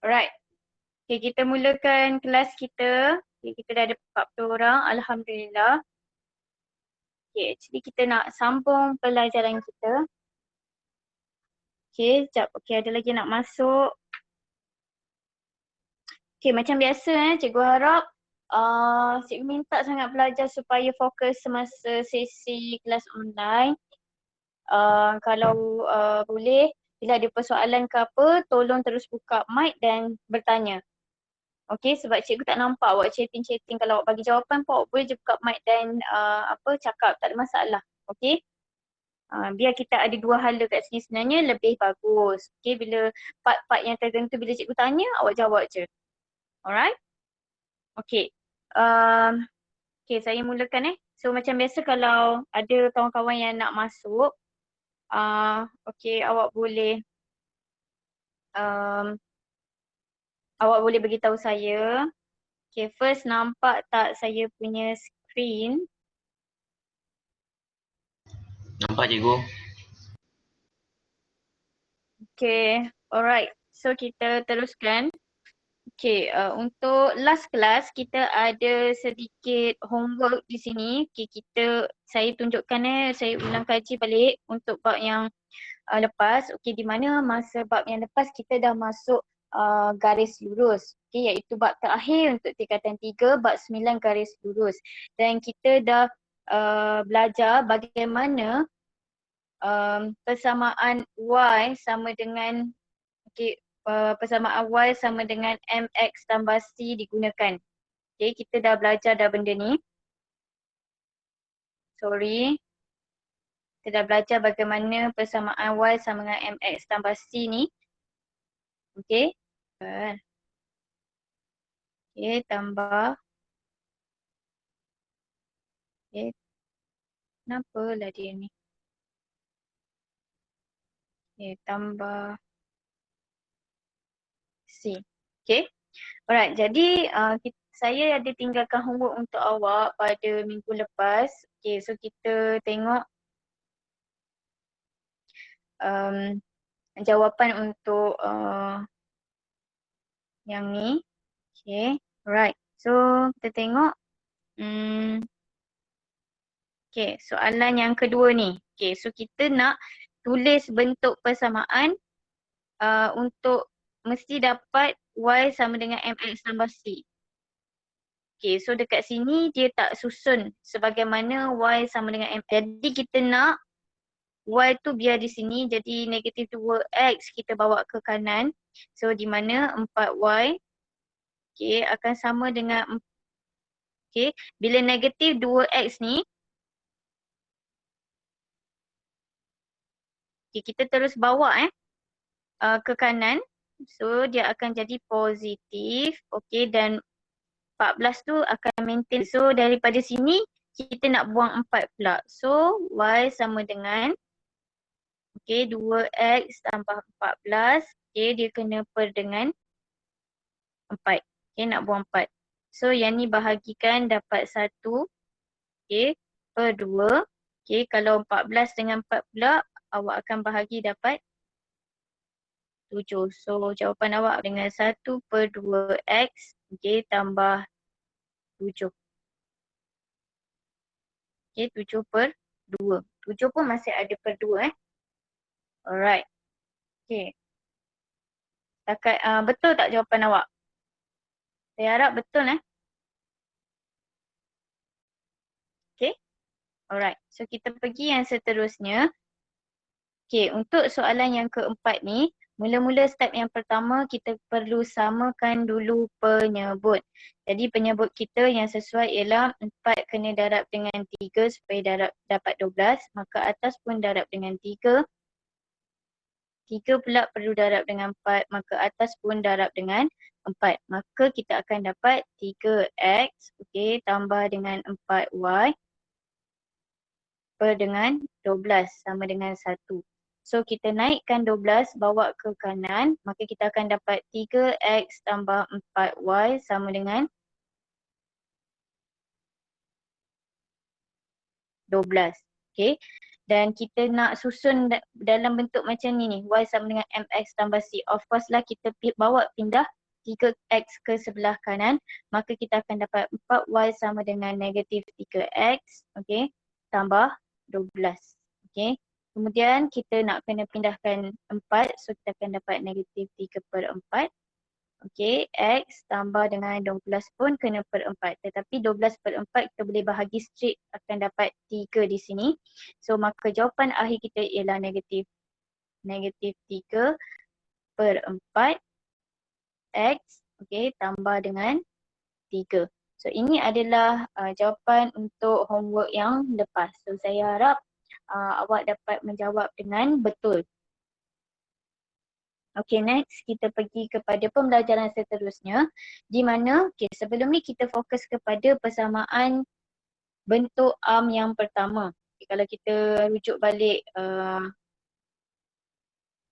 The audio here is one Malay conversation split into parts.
Alright. Okay, kita mulakan kelas kita. Okay, kita dah ada 40 orang. Alhamdulillah. Okay, actually kita nak sambung pelajaran kita. Okay, sekejap. Okay, ada lagi nak masuk. Okay, macam biasa cikgu harap cikgu minta sangat pelajar supaya fokus semasa sesi kelas online. Kalau boleh, bila ada persoalan ke apa, tolong terus buka mic dan bertanya. Okay, sebab cikgu tak nampak awak chatting-chatting. Kalau awak bagi jawapan pun awak boleh je buka mic dan cakap, tak ada masalah. Okay, biar kita ada dua hala kat sini sebenarnya lebih bagus. Okay, bila part-part yang tertentu bila cikgu tanya, awak jawab je. Alright? Okay. Okay, saya mulakan So macam biasa kalau ada kawan-kawan yang nak masuk, okay, um, awak boleh beritahu saya. Okay, first nampak tak saya punya screen? Nampak cikgu? Okay, alright. So kita teruskan. Okay, untuk last class kita ada sedikit homework di sini. Okay, saya tunjukkan saya ulang kaji balik untuk bab yang lepas. Okay, di mana masa bab yang lepas kita dah masuk garis lurus. Okay, iaitu bab terakhir untuk tingkatan 3, bab 9 garis lurus. Dan kita dah belajar bagaimana persamaan Y sama dengan persamaan Y sama dengan MX tambah C digunakan. Okay, kita dah belajar dah benda ni. Sorry. Kita dah belajar bagaimana persamaan Y sama dengan MX tambah C ni. Okay. Okay, tambah. Okay. Kenapa lah dia ni? Okay, tambah C. Okay. Alright, jadi saya ada tinggalkan homework untuk awak pada minggu lepas. Okay, so kita tengok jawapan untuk yang ni. Okay, alright. So kita tengok. Okay, soalan yang kedua ni. Okay, so kita nak tulis bentuk persamaan untuk mesti dapat Y sama dengan MX tambah C. Okay, so dekat sini dia tak susun sebagaimana Y sama dengan MX. Jadi kita nak Y tu biar di sini, jadi negatif 2X kita bawa ke kanan. So di mana 4Y okay, akan sama dengan, okay, bila negatif 2X ni, okay, kita terus bawa ke kanan. So dia akan jadi positif, okay, dan 14 tu akan maintain. So daripada sini kita nak buang 4 pula. So Y sama dengan, okay, 2X tambah 14. Okay, dia kena per dengan 4. Okay, nak buang 4. So yang ni bahagikan dapat 1. Okay, per 2. Okay, kalau 14 dengan 4 pula, awak akan bahagi dapat 7. So jawapan awak dengan 1 per 2X, okay, tambah 7. Okay, 7 per 2. 7 pun masih ada per 2 Alright. Okay. Betul tak jawapan awak? Saya harap betul Okay. Alright. So kita pergi yang seterusnya. Okay, untuk soalan yang keempat ni, mula-mula step yang pertama kita perlu samakan dulu penyebut. Jadi penyebut kita yang sesuai ialah 4 kena darab dengan 3 supaya dapat 12. Maka atas pun darab dengan 3. 3 pula perlu darab dengan 4. Maka atas pun darab dengan 4. Maka kita akan dapat 3X okay, tambah dengan 4Y per dengan 12 sama dengan 1. So kita naikkan 12 bawa ke kanan, maka kita akan dapat 3X tambah 4Y sama dengan 12. Okay. dan kita nak susun dalam bentuk macam ni, y sama dengan mx tambah c. Of course lah kita bawa pindah 3x ke sebelah kanan, maka kita akan dapat 4y sama dengan negatif 3x, okay, tambah 12. Okay. Kemudian kita nak kena pindahkan 4, so kita akan dapat negatif 3/4. Okay, x tambah dengan 12 pun kena per 4. Tetapi 12/4 kita boleh bahagi straight, akan dapat 3 di sini. So maka jawapan akhir kita ialah negatif 3/4 x, okay, tambah dengan 3. So ini adalah jawapan untuk homework yang lepas. So saya harap awak dapat menjawab dengan betul. Okay, next kita pergi kepada pembelajaran seterusnya, di mana sebelum ni kita fokus kepada persamaan bentuk arm yang pertama. Okay, kalau kita rujuk balik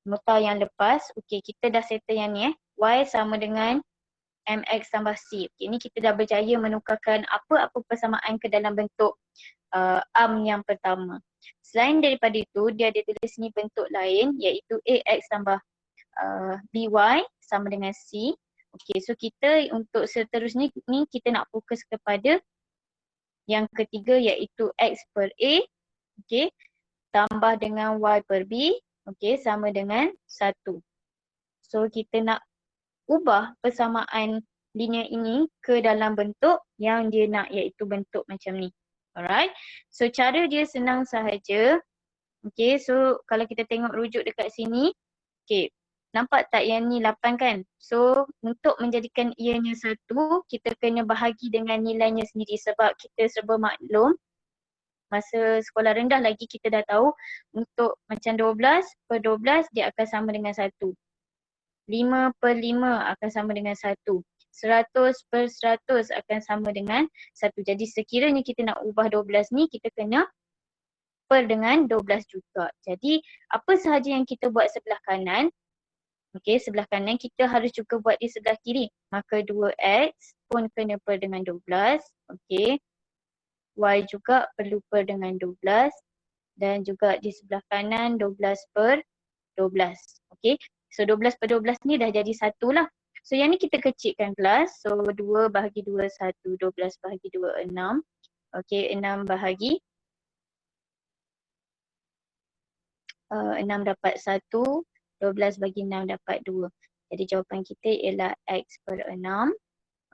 nota yang lepas, okay, kita dah settle yang ni y sama dengan mx tambah c. Okay, ni kita dah berjaya menukarkan apa-apa persamaan ke dalam bentuk arm yang pertama. Selain daripada itu, dia ada tulis ni bentuk lain, iaitu ax tambah by sama dengan c. Okay, so kita untuk seterusnya ni kita nak fokus kepada yang ketiga, iaitu x per a, okay, tambah dengan y per b, okay, sama dengan 1. So kita nak ubah persamaan linear ini ke dalam bentuk yang dia nak, iaitu bentuk macam ni. Alright, so cara dia senang sahaja. Okay, so kalau kita tengok rujuk dekat sini, okay, nampak tak yang ni 8 kan? So untuk menjadikan ianya 1, kita kena bahagi dengan nilainya sendiri, sebab kita serba maklum masa sekolah rendah lagi kita dah tahu untuk macam 12/12 dia akan sama dengan 1. 5/5 akan sama dengan 1. 100/100 akan sama dengan 1. Jadi sekiranya kita nak ubah 12 ni, kita kena per dengan 12 juga. Jadi apa sahaja yang kita buat sebelah kanan, okey, sebelah kanan kita harus juga buat di sebelah kiri. Maka 2x pun kena per dengan 12. Okey. Y juga perlu per dengan 12. Dan juga di sebelah kanan 12/12. Okey. So 12/12 ni dah jadi 1 lah. So yang ni kita kecilkan kelas. So 2 bahagi 2 1. 12 bahagi 2 6. Okey, 6 bahagi 6 dapat 1. 12 bagi 6 dapat 2. Jadi jawapan kita ialah x per 6.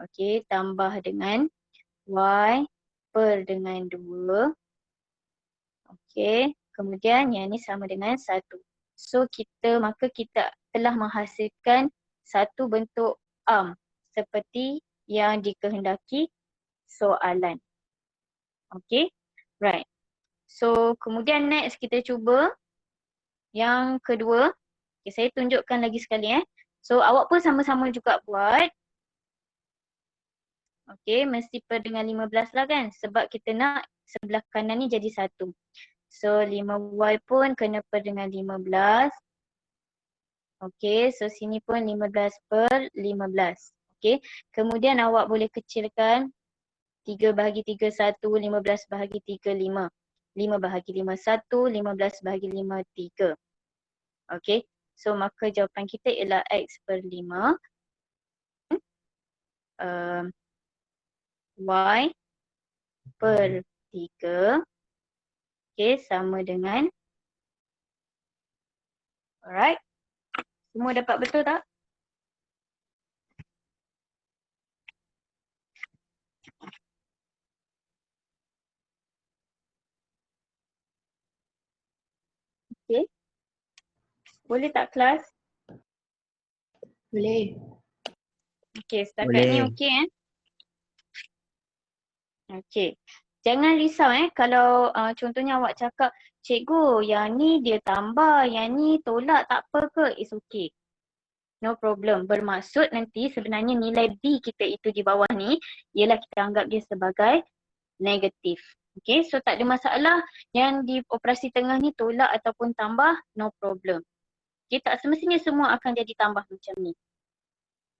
Okey, tambah dengan y per dengan 2. Okey, kemudian yang ni sama dengan 1. So maka kita telah menghasilkan satu bentuk arm seperti yang dikehendaki soalan. Okey, right. So kemudian next kita cuba yang kedua. Okay, saya tunjukkan lagi sekali . So awak pun sama-sama juga buat. Okay, mesti per dengan 15 lah kan. Sebab kita nak sebelah kanan ni jadi 1. So 5y pun kena per dengan 15. Okay, so sini pun 15/15. Okay, kemudian awak boleh kecilkan 3 bahagi 3 1, 15 bahagi 3 5. 5 bahagi 5 1, 15 bahagi 5 3. Okay, so maka jawapan kita ialah x per 5. Y per 3. Okay, sama dengan. Alright. Semua dapat betul tak? Okay. Boleh tak kelas? Boleh. Okay, setakat ni okay Okay. Jangan risau kalau contohnya awak cakap, cikgu yang ni dia tambah, yang ni tolak, tak apa ke? It's okay. No problem. Bermaksud nanti sebenarnya nilai B kita itu di bawah ni ialah kita anggap dia sebagai negatif. Okay, so tak ada masalah yang di operasi tengah ni tolak ataupun tambah, no problem. Okay, tak semestinya semua akan jadi tambah macam ni.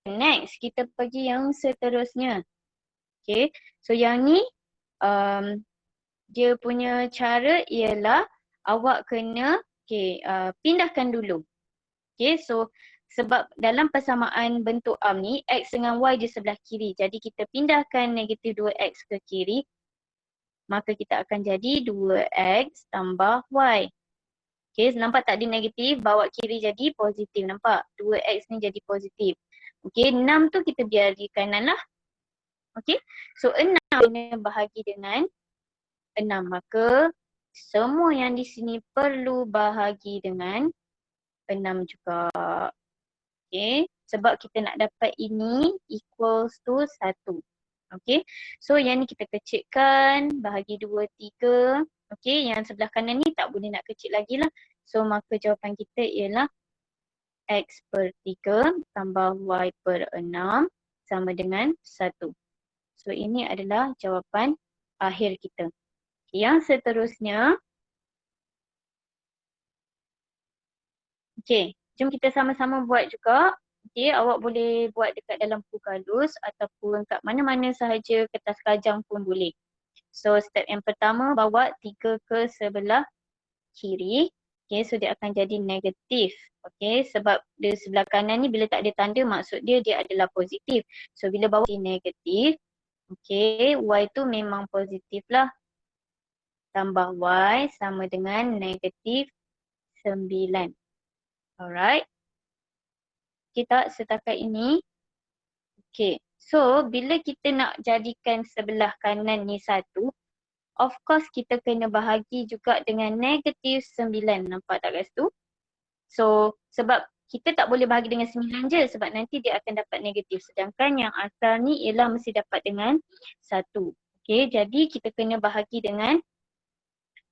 Next, kita pergi yang seterusnya. Okay, so yang ni dia punya cara ialah awak kena pindahkan dulu. Okay, so sebab dalam persamaan bentuk arm ni, X dengan Y di sebelah kiri. Jadi kita pindahkan negatif 2X ke kiri, maka kita akan jadi 2X tambah Y. Okay, nampak tak dia negatif, bawa kiri jadi positif. Nampak? 2X ni jadi positif. Okay, 6 tu kita biar di kanan lah. Okay, so 6 kena bahagi dengan 6. Maka semua yang di sini perlu bahagi dengan 6 juga. Okay, sebab kita nak dapat ini equals to 1. Okay, so yang ni kita kecilkan, bahagi 2, 3. Okay, yang sebelah kanan ni tak boleh nak kecil lagi lah. So maka jawapan kita ialah X per 3 tambah Y per 6 sama dengan 1. So ini adalah jawapan akhir kita. Yang seterusnya, okay, jom kita sama-sama buat juga. Okay, awak boleh buat dekat dalam buku kalus ataupun kat mana-mana sahaja kertas kajang pun boleh. So step yang pertama, bawa 3 ke sebelah kiri. Okay, so dia akan jadi negatif. Okay, sebab di sebelah kanan ni bila tak ada tanda maksud dia adalah positif. So bila bawa di negatif, okay, Y tu memang positif lah. Tambah Y sama dengan negatif 9. Alright. Kita setakat ini. Okay, so bila kita nak jadikan sebelah kanan ni 1, of course kita kena bahagi juga dengan negatif 9. Nampak tak kat situ? So sebab kita tak boleh bahagi dengan 9 je sebab nanti dia akan dapat negatif. Sedangkan yang asal ni ialah mesti dapat dengan 1. Okay, jadi kita kena bahagi dengan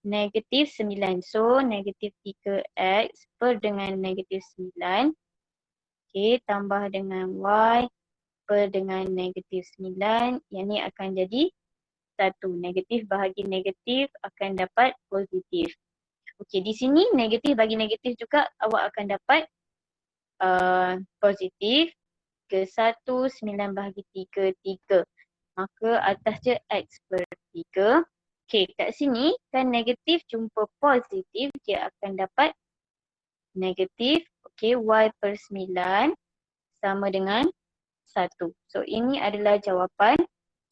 negatif 9. So negatif 3X per dengan negatif 9. Okay, tambah dengan Y per dengan negatif 9. Yang ni akan jadi 1. Negatif bahagi negatif akan dapat positif. Okey, di sini negatif bagi negatif juga awak akan dapat positif ke 1, 9 bahagi 3, 3. Maka atas je X per 3. Okey, kat sini kan negatif jumpa positif, dia akan dapat negatif, okey, Y per 9 sama dengan 1. So ini adalah jawapan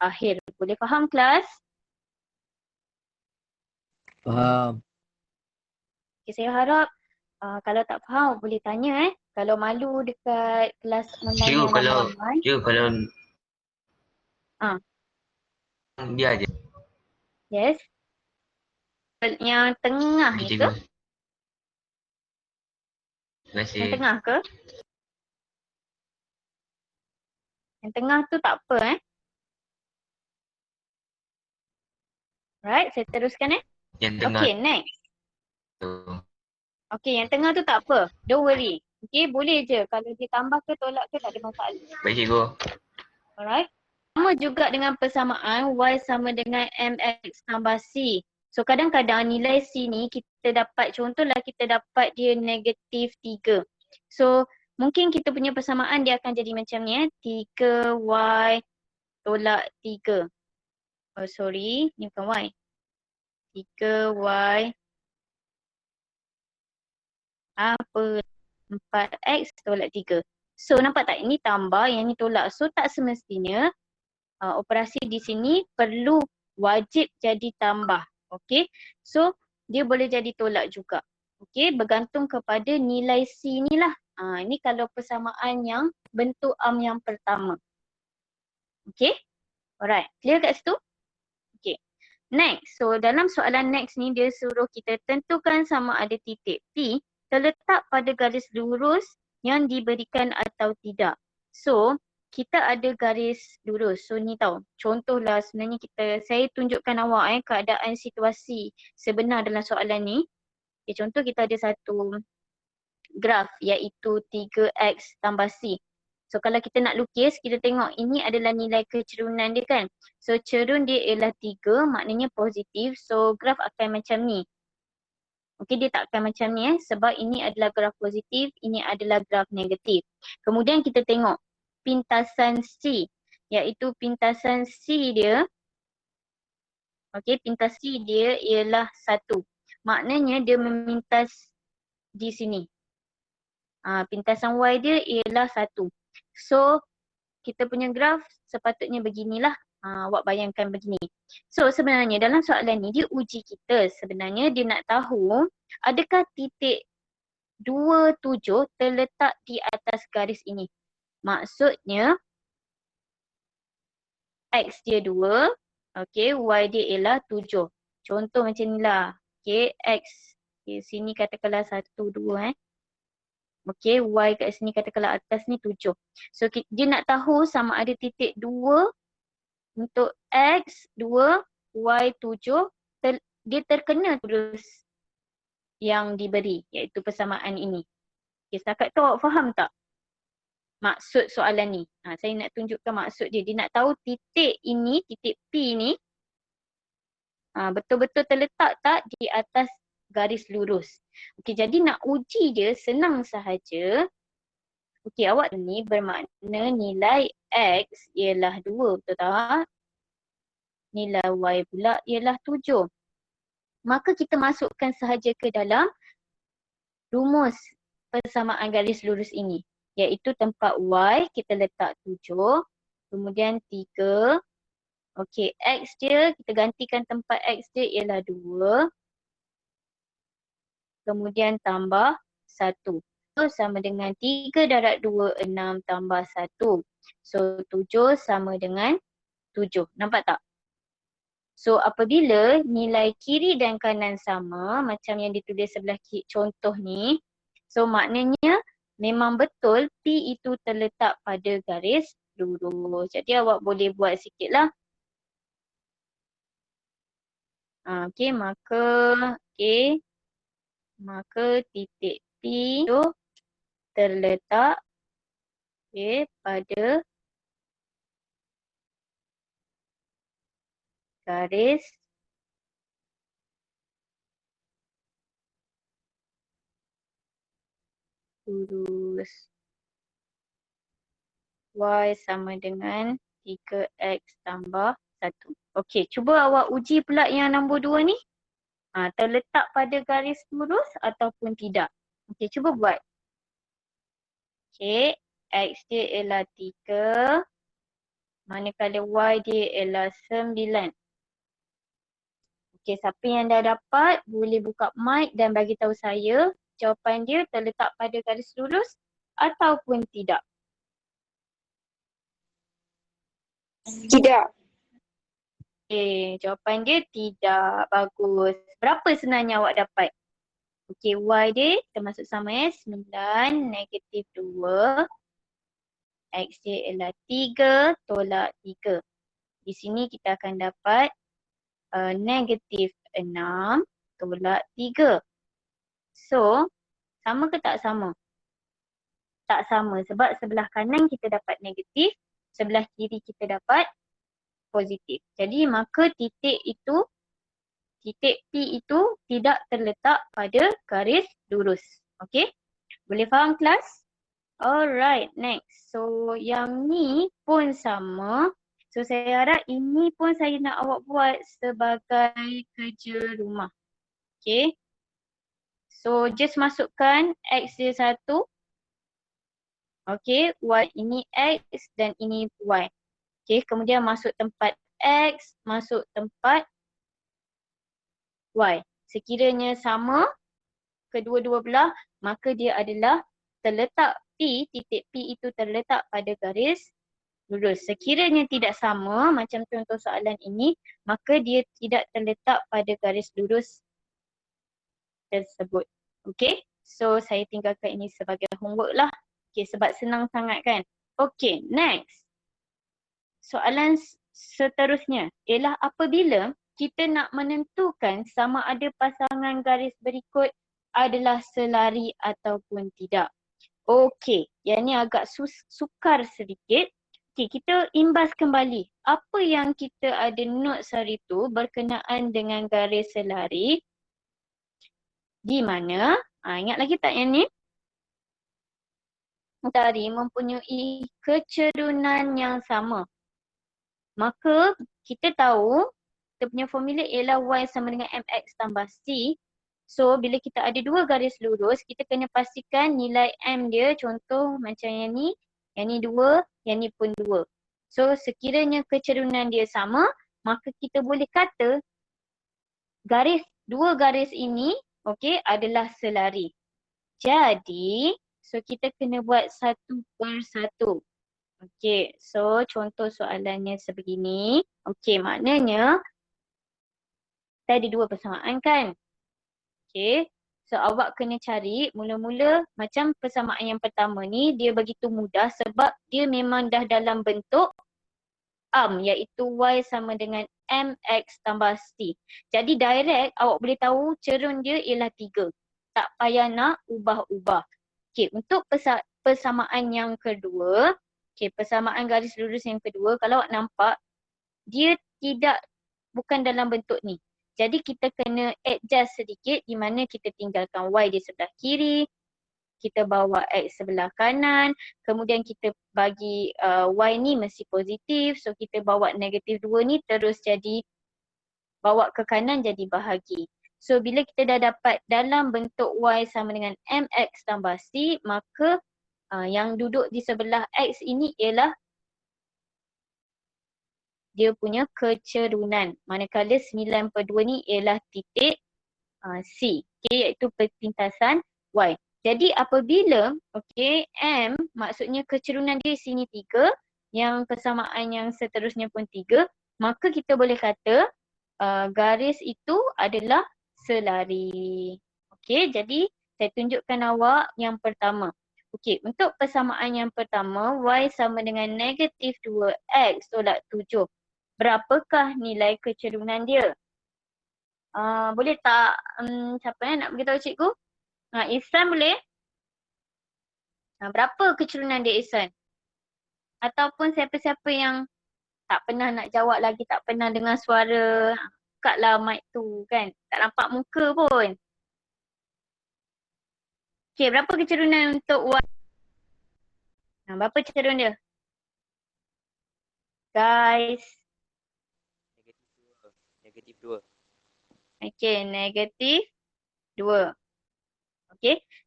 akhir. Boleh faham kelas? Faham. Okay, saya harap kalau tak faham boleh tanya Kalau malu dekat kelas online Cikgu yang kalau ramai-ramai. kalau Ah, dia aja. yes. Yang tengah Okey ni ke? cikgu. Terima kasih. Yang tengah ke? Yang tengah tu tak apa Right, saya teruskan Yang tengah Okay, next. tu. Okay, yang tengah tu tak apa. Don't worry. Okay, boleh je. Kalau dia tambah ke tolak ke tak ada masalah. Baik cikgu. Alright. Sama juga dengan persamaan Y sama dengan MX tambah C. So kadang-kadang nilai C ni kita dapat, contohlah kita dapat dia negatif 3. So mungkin kita punya persamaan dia akan jadi macam ni 3Y tolak 3. Oh sorry, ni bukan Y. 3Y apa 4X tolak 3. So nampak tak, ini tambah, yang ni tolak. So tak semestinya operasi di sini perlu wajib jadi tambah. Okey. So dia boleh jadi tolak juga. Okey, bergantung kepada nilai C ni lah. Ini kalau persamaan yang bentuk arm yang pertama. Okey. Alright, clear kat situ? Okey. Next, so dalam soalan next ni dia suruh kita tentukan sama ada titik P terletak pada garis lurus yang diberikan atau tidak. So, kita ada garis lurus. So ni tau, contohlah sebenarnya saya tunjukkan awak keadaan situasi sebenar dalam soalan ni. Okay, contoh kita ada satu graf iaitu 3X tambah C. So kalau kita nak lukis, kita tengok ini adalah nilai kecerunan dia kan. So cerun dia ialah 3, maknanya positif. So graf akan macam ni. Okey, dia tak akan macam ni sebab ini adalah graf positif, ini adalah graf negatif. Kemudian kita tengok pintasan C, iaitu pintasan C dia, okey, pintas C dia ialah 1. maknanya dia memintas di sini. Pintasan Y dia ialah 1. So, kita punya graf sepatutnya beginilah. Awak bayangkan begini. So, sebenarnya dalam soalan ni dia uji kita. Sebenarnya dia nak tahu adakah titik 27 terletak di atas garis ini. Maksudnya, X dia 2, okay, Y dia ialah 7. Contoh macam ni lah. Okay, X. Okay, sini katakanlah 1, 2 . Okay, Y kat sini katakanlah atas ni 7. So, dia nak tahu sama ada titik 2 untuk X 2, Y 7, dia terkena terus yang diberi, iaitu persamaan ini. Okay, setakat tu awak faham tak maksud soalan ni? Saya nak tunjukkan maksud dia. Dia nak tahu titik ini, titik P ni, betul-betul terletak tak di atas garis lurus. Okey, jadi nak uji dia senang sahaja. Okey, awak ni bermakna nilai X ialah 2, betul tak? Nilai Y pula ialah 7. Maka kita masukkan sahaja ke dalam rumus persamaan garis lurus ini. Iaitu tempat Y kita letak 7, kemudian 3. Okey, X dia kita gantikan tempat X dia ialah 2. Kemudian tambah 1. So sama dengan 3 darab 2, 6 tambah 1. So 7 sama dengan 7. Nampak tak? So apabila nilai kiri dan kanan sama macam yang ditulis sebelah contoh ni. So maknanya memang betul P itu terletak pada garis lurus. Jadi awak boleh buat sikit lah. Okey, maka titik P itu terletak pada garis lurus. Y sama dengan 3X tambah 1. Okey, cuba awak uji pula yang nombor 2 ni. Terletak pada garis lurus ataupun tidak. Okey, cuba buat. Okey, X dia ialah 3. Manakala Y dia ialah 9. Okey, siapa yang dah dapat boleh buka mic dan bagi tahu saya jawapan dia terletak pada garis lurus ataupun tidak. Tidak. Jawapan dia tidak. Bagus. Berapa sebenarnya awak dapat? Okey, Y dia kita masuk sama 9 negatif 2. X dia ialah 3 tolak 3. Di sini kita akan dapat negatif 6 tolak 3. So, sama ke tak sama? Tak sama sebab sebelah kanan kita dapat negatif, sebelah kiri kita dapat positif. Jadi maka titik P itu tidak terletak pada garis lurus. Okey? Boleh faham kelas? Alright, next. So yang ni pun sama. So saya harap ini pun saya nak awak buat sebagai kerja rumah. Okey? So just masukkan X dia 1. Okey, Y ini X dan ini Y. Okey, kemudian masuk tempat X, masuk tempat Y. Sekiranya sama kedua-dua belah, maka dia adalah terletak titik P itu terletak pada garis lurus. Sekiranya tidak sama macam contoh soalan ini, maka dia tidak terletak pada garis lurus tersebut. Okey, so saya tinggalkan ini sebagai homework lah. Okey, sebab senang sangat kan. Okey, next. Soalan seterusnya ialah apabila kita nak menentukan sama ada pasangan garis berikut adalah selari ataupun tidak. Okey, yang ni agak sukar sedikit. Okey, kita imbas kembali. Apa yang kita ada notes hari tu berkenaan dengan garis selari? Di mana? Ingat lagi tak yang ni? Selari mempunyai kecerunan yang sama. Maka kita tahu kita punya formula ialah Y sama dengan MX tambah C. So bila kita ada dua garis lurus, kita kena pastikan nilai M dia, contoh macam yang ni 2, yang ni pun 2. So sekiranya kecerunan dia sama, maka kita boleh kata dua garis ini adalah selari. Jadi, so kita kena buat satu per satu. Okey, so contoh soalannya sebegini. Okey, maknanya kita ada dua persamaan kan? Okey, so awak kena cari mula-mula macam persamaan yang pertama ni dia begitu mudah sebab dia memang dah dalam bentuk iaitu Y sama dengan MX tambah C. Jadi direct awak boleh tahu cerun dia ialah 3. Tak payah nak ubah-ubah. Okey, untuk persamaan yang kedua, persamaan garis lurus yang kedua, kalau awak nampak dia bukan dalam bentuk ni. Jadi kita kena adjust sedikit di mana kita tinggalkan Y di sebelah kiri, kita bawa X sebelah kanan, kemudian kita bagi Y ni mesti positif, so kita bawa negatif 2 ni terus jadi bawa ke kanan jadi bahagi. So bila kita dah dapat dalam bentuk Y sama dengan MX tambah C, maka yang duduk di sebelah X ini ialah dia punya kecerunan. Manakala 9/2 ni ialah titik C, iaitu perpintasan Y. Jadi apabila M maksudnya kecerunan dia sini 3, yang persamaan yang seterusnya pun 3, maka kita boleh kata garis itu adalah selari. Jadi saya tunjukkan awak yang pertama. Untuk persamaan yang pertama, Y sama dengan negatif 2X tolak 7. Berapakah nilai kecerunan dia? Boleh tak siapa nak beritahu cikgu? Ihsan boleh? Berapa kecerunan dia Ihsan? Ataupun siapa-siapa yang tak pernah nak jawab lagi, tak pernah dengar suara, buka lah mic tu kan. Tak nampak muka pun. Berapa kecerunan untuk Y? Berapa kecerunan dia? Guys. Negatif 2. Negatif 2.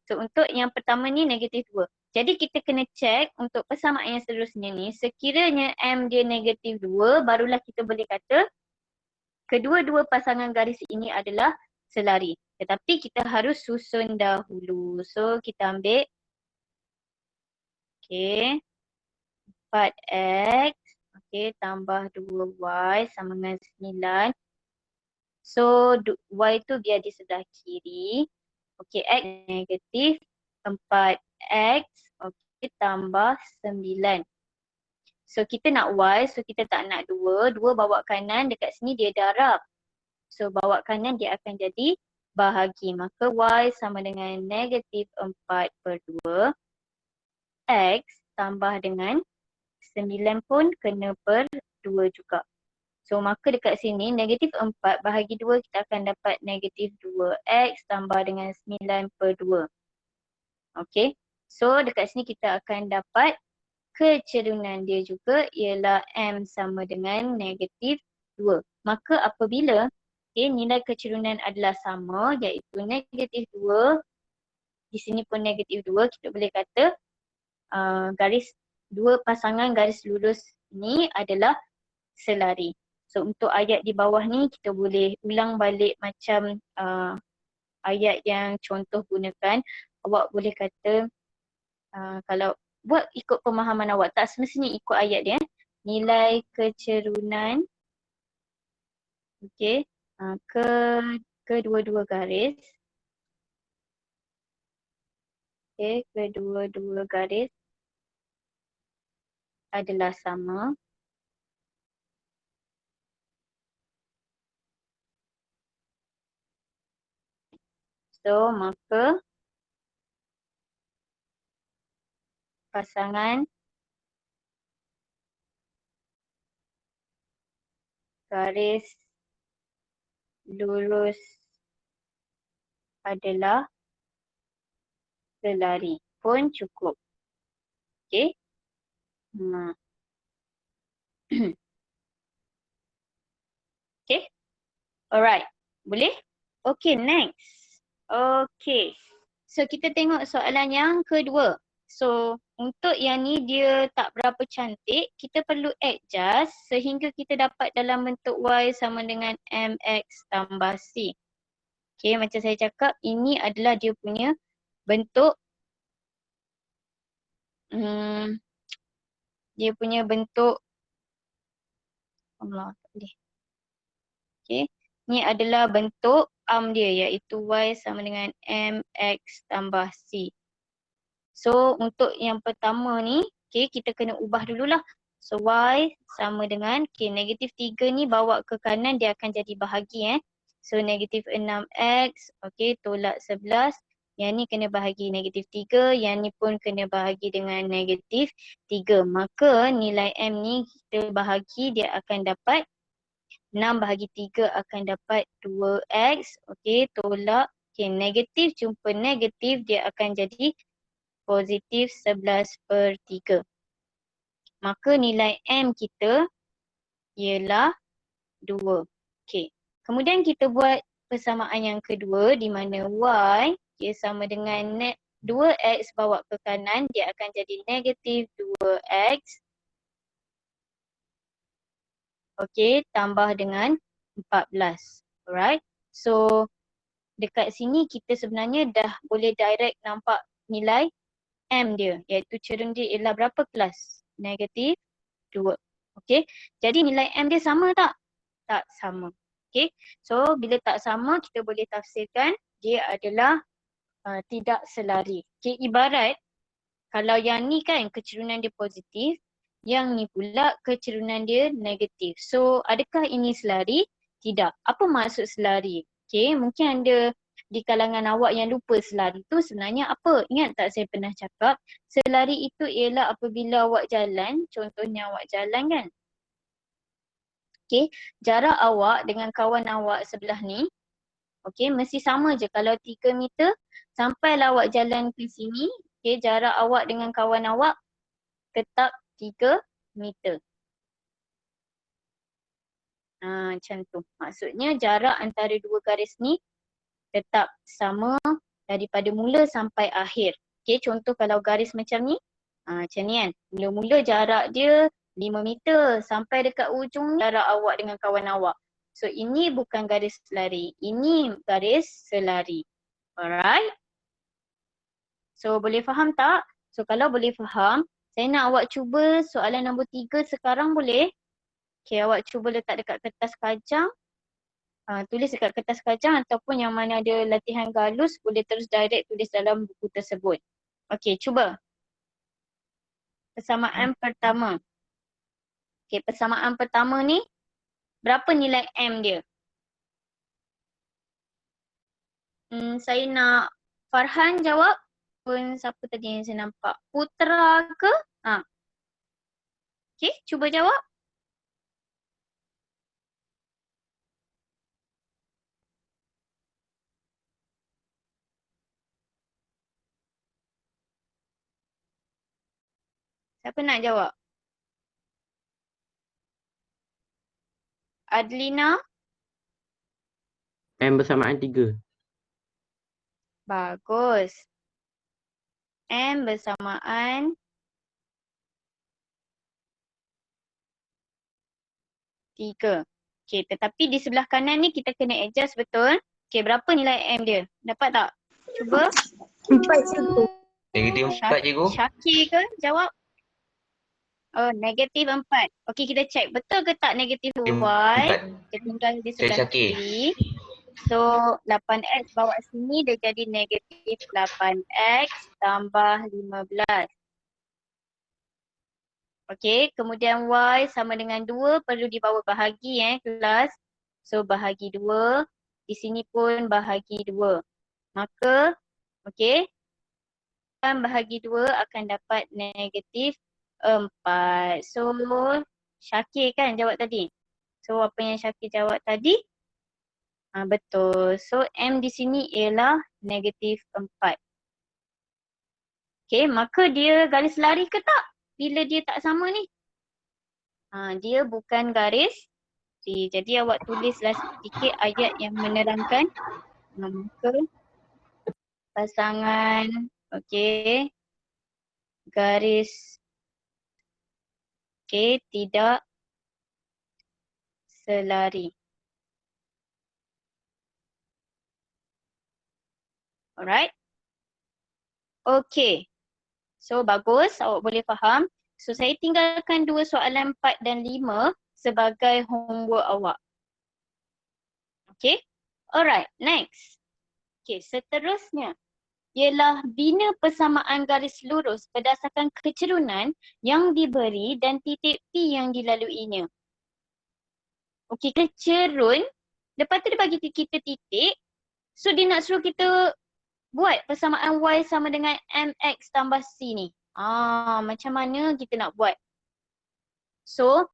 So untuk yang pertama ni negatif 2. Jadi kita kena check untuk persamaan yang seterusnya ni, sekiranya M dia negatif 2, barulah kita boleh kata kedua-dua pasangan garis ini adalah selari. Tetapi kita harus susun dahulu. So kita ambil 4X tambah 2Y sama dengan 9. So Y tu biar di sebelah kiri. X negatif 4X tambah 9. So kita nak Y, so kita tak nak 2. 2 bawa kanan, dekat sini dia darab. So bawa kanan dia akan jadi bahagi. Maka Y sama dengan negatif 4/2. X tambah dengan 9 pun kena per 2 juga. So maka dekat sini negatif 4 bahagi 2 kita akan dapat negatif 2X tambah dengan 9/2. So dekat sini kita akan dapat kecerunan dia juga ialah M sama dengan negatif 2. Maka apabila nilai kecerunan adalah sama iaitu negatif 2, di sini pun negatif 2, kita boleh kata dua pasangan garis lurus ini adalah selari. So untuk ayat di bawah ni kita boleh ulang balik macam ayat yang contoh gunakan. Awak boleh kata kalau buat ikut pemahaman awak, tak semestinya ikut ayat dia. Nilai kecerunan kedua-dua garis. Kedua-dua garis adalah sama. So maka pasangan garis lurus adalah selari pun cukup. Alright. Boleh? Next. Okay. So kita tengok soalan yang kedua. So untuk yang ni dia tak berapa cantik, kita perlu adjust sehingga kita dapat dalam bentuk Y sama dengan MX tambah C. Okay, macam saya cakap, ini adalah dia punya bentuk dia punya bentuk Allah tak boleh. Okay. Ni adalah bentuk dia iaitu Y sama dengan MX tambah C. So untuk yang pertama ni, okay, kita kena ubah dululah. So Y sama dengan, okay, negatif 3 ni bawa ke kanan dia akan jadi bahagi. So negatif 6X, okay, tolak 11. Yang ni kena bahagi negatif 3, yang ni pun kena bahagi dengan negatif 3. Maka nilai M ni kita bahagi dia akan dapat 6 bahagi 3 akan dapat 2X, okay, tolak, okay, negatif jumpa negatif dia akan jadi positif 11/3. Maka nilai M kita ialah 2. Okay. Kemudian kita buat persamaan yang kedua di mana Y sama dengan 2X bawa ke kanan dia akan jadi negatif 2X. Okay, tambah dengan 14. Alright. So dekat sini kita sebenarnya dah boleh direct nampak nilai M dia, iaitu cerun dia ialah berapa kelas? Negatif 2. Okey. Jadi nilai M dia sama tak? Tak sama. Okey. So bila tak sama kita boleh tafsirkan dia adalah tidak selari. Okey, ibarat kalau yang ni kan kecerunan dia positif, yang ni pula kecerunan dia negatif. So adakah ini selari? Tidak. Apa maksud selari? Okey, mungkin anda di kalangan awak yang lupa selari tu sebenarnya apa? Ingat tak saya pernah cakap, selari itu ialah apabila awak jalan, contohnya awak jalan kan. Okey, jarak awak dengan kawan awak sebelah ni, okey, mesti sama je. Kalau 3 meter, sampailah awak jalan ke sini, okey, jarak awak dengan kawan awak tetap 3 meter. Macam tu. Maksudnya jarak antara dua garis ni tetap sama daripada mula sampai akhir. Okay, contoh kalau garis macam ni, macam ni kan. Mula-mula jarak dia 5 meter sampai dekat ujung jarak awak dengan kawan awak. So ini bukan garis selari, ini garis selari. Alright. So boleh faham tak? So kalau boleh faham, saya nak awak cuba soalan nombor 3 sekarang boleh? Okay, awak cuba letak dekat kertas kajang. Tulis dekat kertas kajang ataupun yang mana ada latihan galus boleh terus direct tulis dalam buku tersebut. Okey, cuba. Persamaan pertama. Okey, persamaan pertama ni berapa nilai M dia? Saya nak Farhan jawab. Pun siapa tadi yang saya nampak? Putra ke? Okey, cuba jawab. Siapa nak jawab? Adlina? M bersamaan 3. Bagus. M bersamaan 3. Okey, tetapi di sebelah kanan ni kita kena adjust betul. Okey, berapa nilai M dia? Dapat tak? Cuba. 4 Negatif 4 cikgu. Syakir ke jawab? Oh, negatif 4. Okey, kita check. Betul ke tak negatif Y? 4. Kita tinggal di Saya sebelah Syakir. kiri. So, 8X bawa sini dia jadi negatif 8X tambah 15. Okey, kemudian Y sama dengan 2 perlu dibawa bahagi kelas. So, bahagi 2. Di sini pun bahagi 2. Maka, okey, bahagi 2 akan dapat negatif 4. So, Syakir kan jawab tadi? So, apa yang Syakir jawab tadi? Betul. So, M di sini ialah negatif 4. Okey, maka dia garis lari ke tak? Bila dia tak sama ni? Dia bukan garis lari. Jadi awak tulislah sedikit ayat yang menerangkan. Maka pasangan, okey, garis, okey, tidak selari. Alright. Okey. So bagus, awak boleh faham. So saya tinggalkan 2 soalan 4 dan 5 sebagai homework awak. Okey. Alright, next. Okey, seterusnya ialah bina persamaan garis lurus berdasarkan kecerunan yang diberi dan titik P yang dilaluinya. Okey, kecerun, lepas tu dia bagi kita titik. So dia nak suruh kita buat persamaan Y sama dengan MX tambah C ni. Macam mana kita nak buat? So,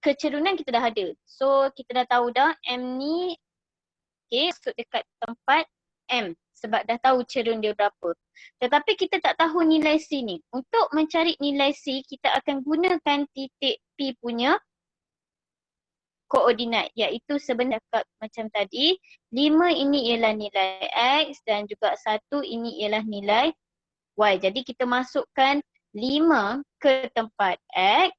kecerunan kita dah ada. So, kita dah tahu dah M ni, okay, masuk dekat tempat M. Sebab dah tahu cerun dia berapa. Tetapi kita tak tahu nilai C ni. Untuk mencari nilai C, kita akan gunakan titik P punya koordinat. Iaitu sebenarnya macam tadi, 5 ini ialah nilai X dan juga 1 ini ialah nilai Y. Jadi kita masukkan 5 ke tempat X.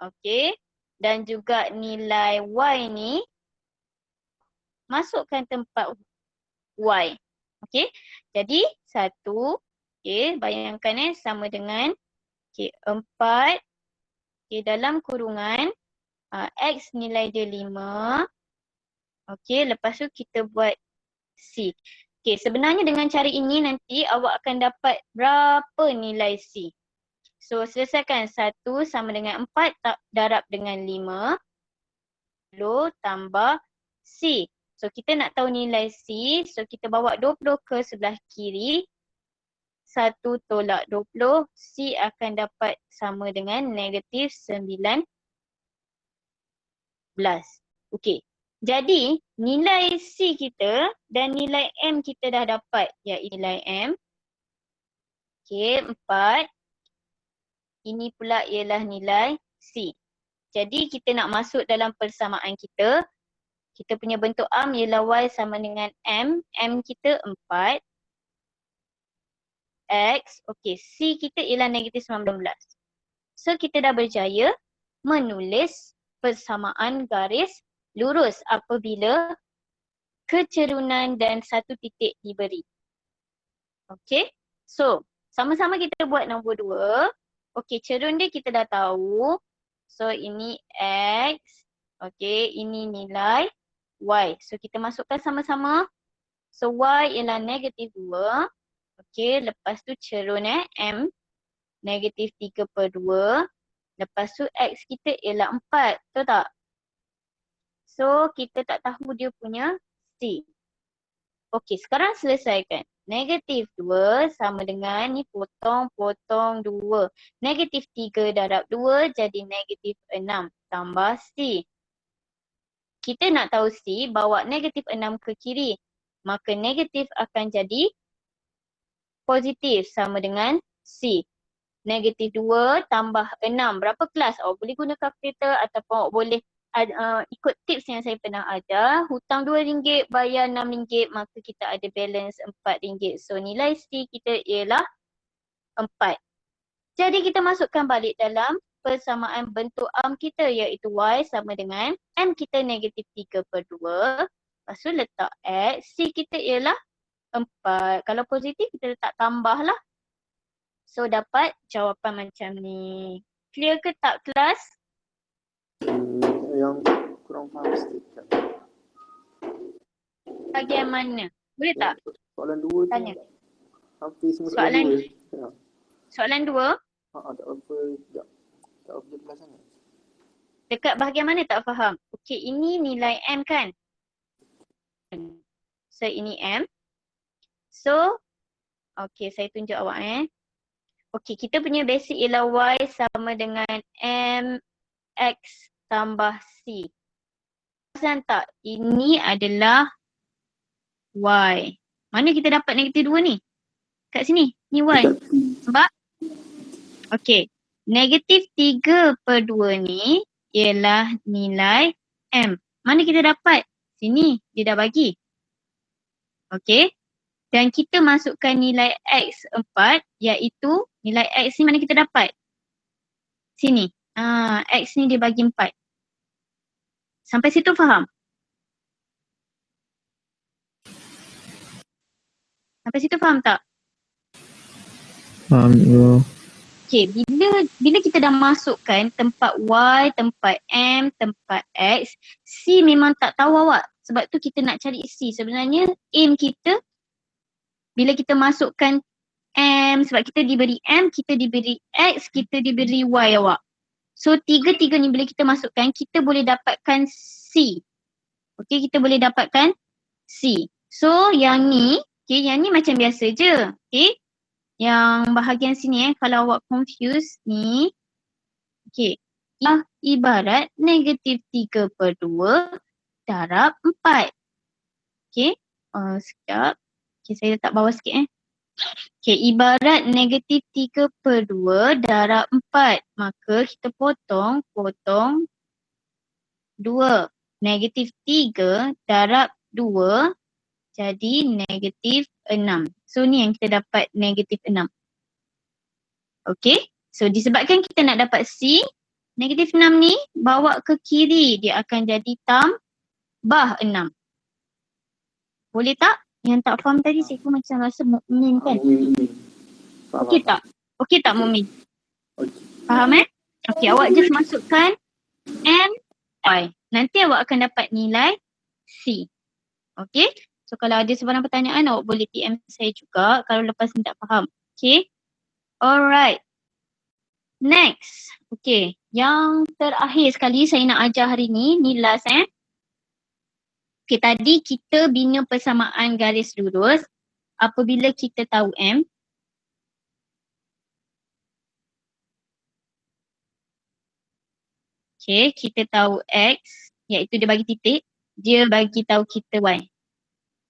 Okey. Dan juga nilai Y ni masukkan tempat Y. Okey. Jadi 1. Okey. Bayangkan sama dengan 4. Okey. Dalam kurungan X nilai dia 5. Okey. Lepas tu kita buat C. Okey. Sebenarnya dengan cara ini nanti awak akan dapat berapa nilai C. So, selesaikan 1 sama dengan 4 darab dengan 5. 20 tambah C. So, kita nak tahu nilai C. So, kita bawa 20 ke sebelah kiri. 1 tolak 20. C akan dapat sama dengan negatif 19. Okey. Jadi, nilai C kita dan nilai M kita dah dapat. Iaitu nilai M. Okey, 4. Ini pula ialah nilai C. Jadi kita nak masuk dalam persamaan kita. Kita punya bentuk arm ialah Y sama dengan M. M kita 4. X. Okey, C kita ialah negatif 19. So kita dah berjaya menulis persamaan garis lurus apabila kecerunan dan satu titik diberi. Okey. So sama-sama kita buat nombor 2. Okey, cerun dia kita dah tahu. So ini X. Okey, ini nilai Y. So kita masukkan sama-sama. So Y ialah negatif 2. Okey, lepas tu cerun M. Negatif 3/2. Lepas tu X kita ialah 4. Betul tak? So kita tak tahu dia punya C. Okey, sekarang selesaikan. Negatif 2 sama dengan ni potong 2. Negatif 3 darab 2 jadi negatif 6 tambah C. Kita nak tahu C, bawa negatif 6 ke kiri. Maka negatif akan jadi positif sama dengan C. Negatif 2 tambah 6. Berapa kelas? Awak boleh guna kalkulator ataupun awak boleh ikut tips yang saya pernah ajar. Hutang RM2, bayar RM6, maka kita ada balance RM4. So nilai C kita ialah 4. Jadi kita masukkan balik dalam persamaan bentuk arm kita iaitu Y sama dengan M kita negatif 3/2. Lepas tu letak X, C kita ialah 4. Kalau positif kita letak tambah lah. So dapat jawapan macam ni. Clear ke tak kelas? Yang kurang faham sikit. Bahagian mana? Boleh tak? Soalan 2 Tanya. tu hampir semua soalan 2. Ya. Soalan 2, Tak apa. Tak apa jelas sangat. dekat bahagian mana tak faham? Okey, ini nilai M kan? So ini M. So, okey saya tunjuk awak Okey, kita punya basic ialah Y sama dengan M X tambah C. Perasan tak? Ini /Y. Mana kita dapat negatif 2 ni? Kat sini. Ni Y. Nampak? Okey. Negatif 3/2 ni ialah nilai M. Mana kita dapat? Sini. Dia dah bagi. Okey. Dan kita masukkan nilai X 4 iaitu nilai X ni mana kita dapat? Sini. X ni dia bagi 4. Sampai situ faham? Sampai situ faham tak? Faham cikgu. Okay, bila kita dah masukkan tempat Y, tempat M, tempat X, C memang tak tahu awak. Sebab tu kita nak cari C. Sebenarnya aim kita bila kita masukkan M, sebab kita diberi M, kita diberi X, kita diberi Y awak. So tiga-tiga ni bila kita masukkan, kita boleh dapatkan C. Okay, kita boleh dapatkan C. So yang ni macam biasa je. Okay. Yang bahagian sini kalau awak confuse ni, okay, ibarat negatif 3/2 darab 4. Okay, sekejap. Okay, saya letak bawah sikit Okay, ibarat negatif 3/2 darab 4. Maka kita potong 2. Negatif 3 darab 2 jadi negatif 6. So ni yang kita dapat negatif 6. Okay. So disebabkan kita nak dapat C, negatif 6 ni bawa ke kiri dia akan jadi tambah 6. Boleh tak? Yang tak faham tadi cikgu macam rasa Mukmin kan? Okey tak? Okey tak Mukmin? Faham Okey, awak just masukkan M, Y. Nanti awak akan dapat nilai C. Okey? So kalau ada sebarang pertanyaan awak boleh PM saya juga kalau lepas ni tak faham. Okay. Alright. Next. Okay. Yang terakhir sekali saya nak ajar hari ni last Okay, tadi kita bina persamaan garis lurus apabila kita tahu M. Okay, kita tahu X iaitu dia bagi titik, dia bagi tahu kita Y.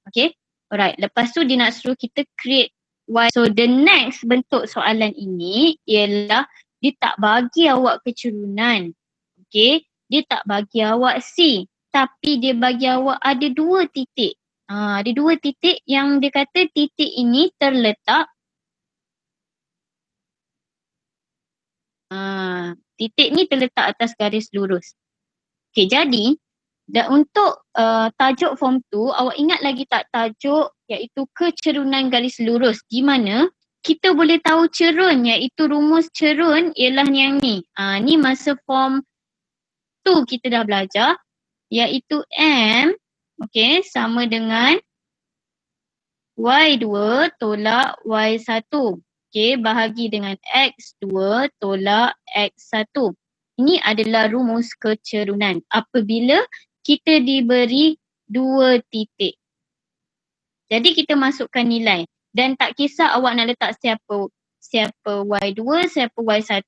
Okay, alright. Lepas tu dia nak suruh kita create Y. So the next bentuk soalan ini ialah dia tak bagi awak kecerunan. Okay, dia tak bagi awak C. Tapi dia bagi awak ada 2 titik. Ada 2 titik yang dia kata titik ini terletak. Titik ni terletak atas garis lurus. Okay, jadi dan untuk tajuk form tu, awak ingat lagi tak tajuk iaitu kecerunan garis lurus di mana kita boleh tahu cerun iaitu rumus cerun ialah yang ni. Ni masa form tu kita dah belajar iaitu M sama dengan Y2 tolak Y1. Bahagi dengan X2 tolak X1. Ini adalah rumus kecerunan apabila kita diberi 2 titik. Jadi kita masukkan nilai dan tak kisah awak nak letak siapa Y2, siapa Y1.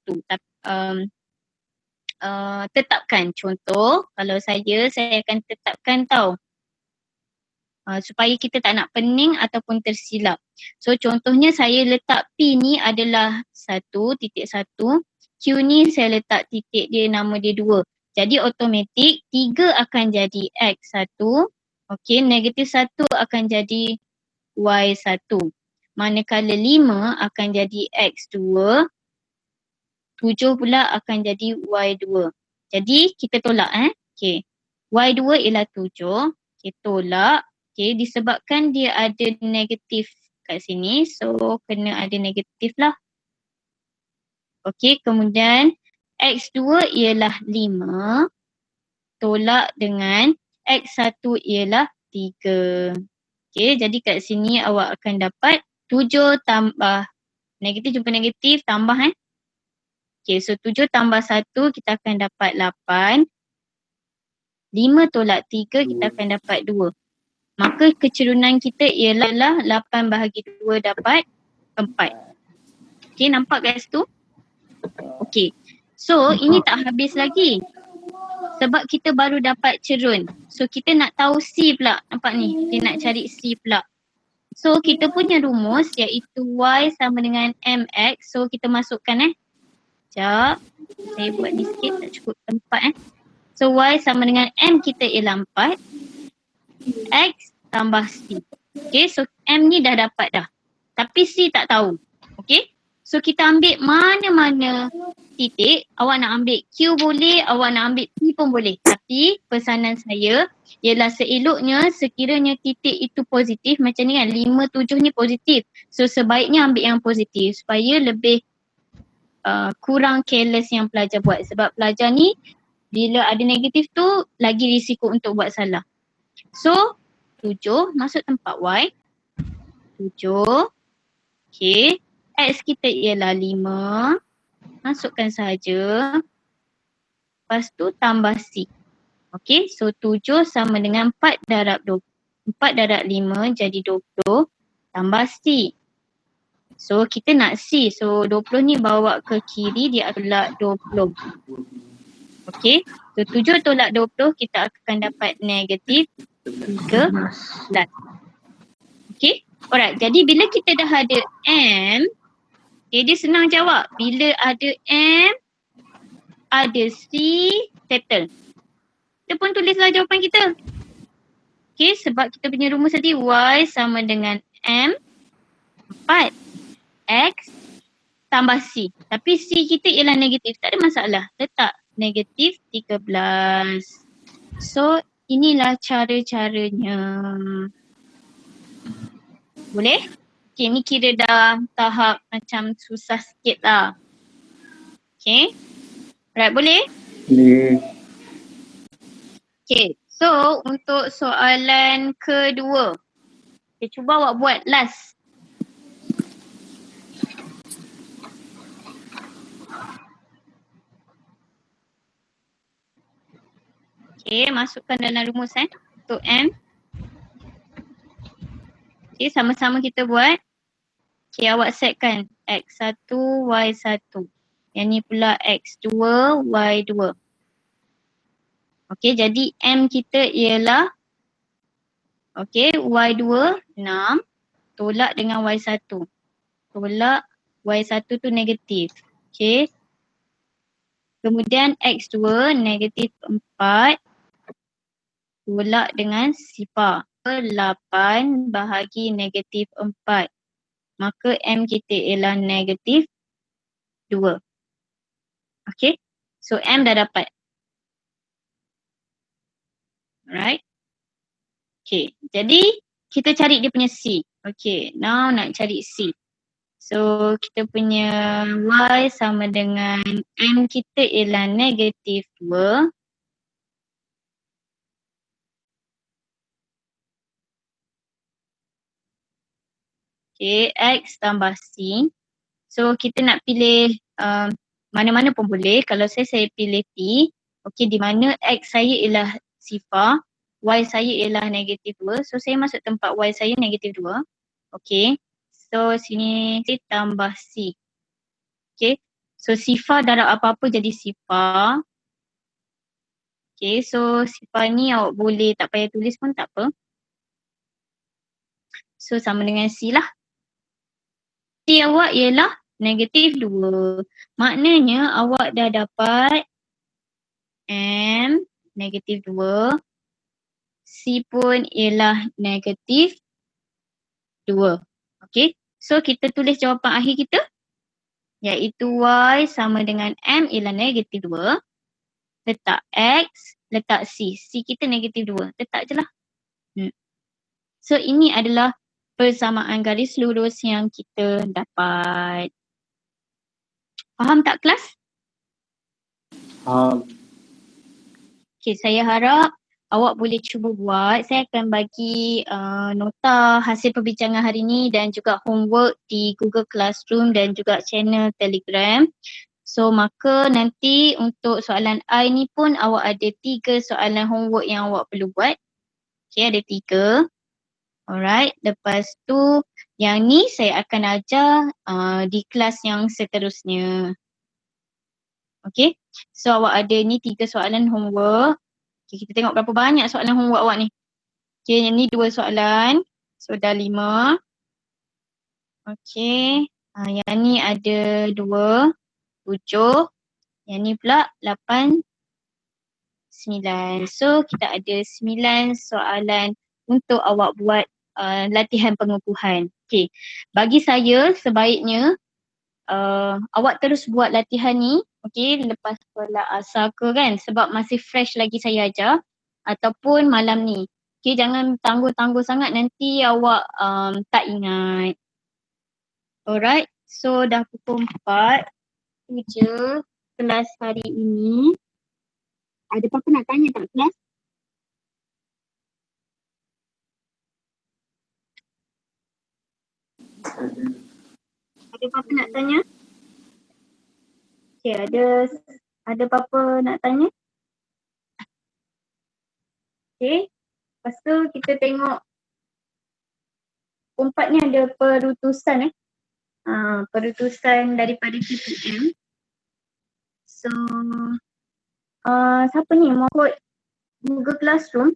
Tetapkan. Contoh, kalau saya akan tetapkan supaya kita tak nak pening ataupun tersilap. So contohnya saya letak P ni adalah 1.1. Q ni saya letak titik dia, nama dia 2. Jadi automatik 3 akan jadi X1. Negatif 1 akan jadi Y1. Manakala 5 akan jadi X2. 7 pula akan jadi Y2. Jadi kita tolak Y2 ialah 7. Tolak. Disebabkan dia ada negatif kat sini. So kena ada negatif lah. Kemudian X2 ialah 5 tolak dengan X1 ialah 3. Jadi kat sini awak akan dapat 7 tambah negatif jumpa negatif tambah so 7 tambah 1 kita akan dapat 8. 5 tolak 3 kita akan dapat 2. Maka kecerunan kita ialah 8 bahagi 2 dapat 4. Nampak kat situ? So ini tak habis lagi. Sebab kita baru dapat cerun. So kita nak tahu C pula. Nampak ni? Dia nak cari C pula. So kita punya rumus iaitu Y sama dengan MX. So kita masukkan Sekejap. Saya buat ni sikit tak cukup tempat So Y sama dengan M kita ialah 4. X tambah C. Okay, so M ni dah dapat dah. Tapi C tak tahu. Okay, so kita ambil mana-mana titik. Awak nak ambil Q boleh, awak nak ambil P pun boleh. Tapi pesanan saya ialah seeloknya sekiranya titik itu positif. Macam ni kan, 5, 7 ni positif. So sebaiknya ambil yang positif supaya lebih kurang careless yang pelajar buat. Sebab pelajar ni bila ada negatif tu lagi risiko untuk buat salah. So 7 masuk tempat Y. 7. Okay. X kita ialah 5. Masukkan sahaja. Lepas tu tambah C. Okay. So 7 sama dengan 4 darab 20. 4 darab 5 jadi 20. Tambah C. So kita nak C. So 20 ni bawa ke kiri dia tolak 20. Okay. So 7 tolak 20 kita akan dapat negatif 13. Okay. Alright. Jadi bila kita dah ada M, dia senang jawab. Bila ada M, ada C, settle. Kita pun tulislah jawapan kita. Okay. Sebab kita punya rumus tadi Y sama dengan M 4 X tambah C. Tapi C kita ialah negatif. Tak ada masalah. Letak negatif 13. So inilah cara-caranya. Boleh? Okay, ni kira dah tahap macam susah sikit lah. Okay. Right, boleh? Boleh. Okay, so untuk soalan kedua. Okay, cuba awak buat last. Okay, masukkan dalam rumus untuk M. Okay, sama-sama kita buat. Okay, awak setkan X1, Y1. Yang ni pula X2, Y2. Okay, jadi M kita ialah okay, Y2 6 tolak dengan Y1. Tolak Y1 tu negatif. Okay. Kemudian X2 negatif 4 tolak dengan sifar. 8 bahagi negatif 4. Maka M kita ialah negatif 2. Okay. So M dah dapat. Alright. Okay. Jadi kita cari dia punya C. Okay. Now nak cari C. So kita punya Y sama dengan M kita ialah negatif 2. Okay, X tambah C. So kita nak pilih mana-mana pun boleh. Kalau saya pilih P. Okay, di mana X saya ialah sifar, Y saya ialah negatif 2. So saya masuk tempat Y saya negatif 2. Okay, so sini saya tambah C. Okay, so sifar darab apa-apa jadi sifar. Okay, so sifar ni awak boleh tak payah tulis pun tak apa. So sama dengan C lah. C awak ialah negatif 2. Maknanya awak dah dapat M negatif 2. C pun ialah negatif 2. Okay. So kita tulis jawapan akhir kita. Iaitu Y sama dengan M ialah negatif 2. Letak X, letak C. C kita negatif 2. Letak je lah. So ini adalah persamaan garis lurus yang kita dapat. Faham tak kelas? Okay, saya harap awak boleh cuba buat. Saya akan bagi nota hasil perbincangan hari ini dan juga homework di Google Classroom dan juga channel Telegram. So maka nanti untuk soalan I ni pun awak ada 3 soalan homework yang awak perlu buat. Okay, ada 3. Alright, lepas tu yang ni saya akan ajar di kelas yang seterusnya. Okay, so awak ada ni 3 soalan homework. Okay, kita tengok berapa banyak soalan homework awak ni. Okay, yang ni 2 soalan. So dah 5. Okay, yang ni ada 2, 7. Yang ni pula 8, 9. So kita ada 9 soalan untuk awak buat latihan pengukuhan. Okay. Bagi saya sebaiknya awak terus buat latihan ni, okay, lepas solat asar ke kan, sebab masih fresh lagi saya ajar, ataupun malam ni. Okay, jangan tangguh-tangguh sangat, nanti awak tak ingat. Alright, so dah pukul 4 tu je kelas hari ini. Ada apa-apa nak tanya tak kelas? Ada apa-apa nak tanya? Okay, ada apa-apa nak tanya? Okay, lepas tu kita tengok empat ni ada perutusan perutusan daripada TPM. So siapa ni mau kod Google Classroom?